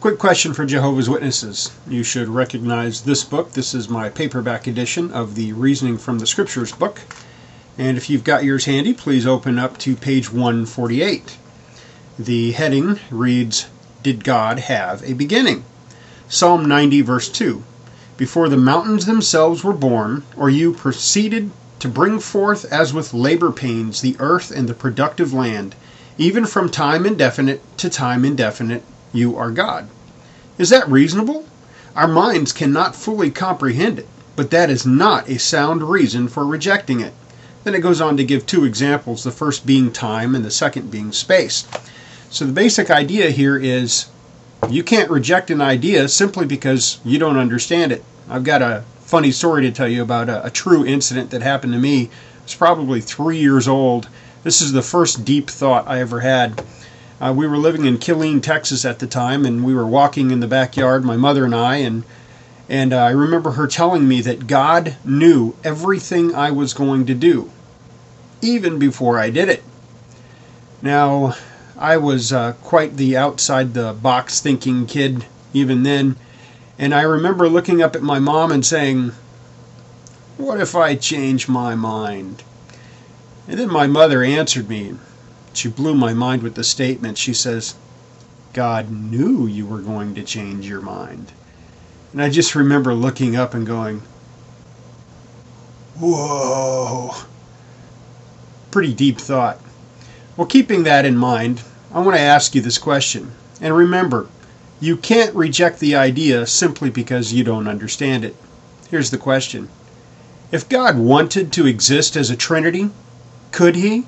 Quick question for Jehovah's Witnesses. You should recognize this book. This is my paperback edition of the Reasoning from the Scriptures book. And if you've got yours handy, please open up to page 148. The heading reads, Did God Have a Beginning? Psalm 90, verse 2. Before the mountains themselves were born, or you proceeded to bring forth as with labor pains the earth and the productive land, even from time indefinite to time indefinite, you are God. Is that reasonable? Our minds cannot fully comprehend it, but that is not a sound reason for rejecting it. Then it goes on to give two examples, the first being time and the second being space. So the basic idea here is you can't reject an idea simply because you don't understand it. I've got a funny story to tell you about a true incident that happened to me. I was probably 3 years old. This is the first deep thought I ever had. We were living in Killeen, Texas at the time, and we were walking in the backyard, my mother and I, and I remember her telling me that God knew everything I was going to do, even before I did it. Now, I was quite the outside-the-box thinking kid even then, and I remember looking up at my mom and saying, "What if I change my mind?" And then my mother answered me. She blew my mind with the statement. She says, God knew you were going to change your mind. And I just remember looking up and going, whoa. Pretty deep thought. Well, keeping that in mind, I want to ask you this question. And remember, you can't reject the idea simply because you don't understand it. Here's the question. If God wanted to exist as a Trinity, could he?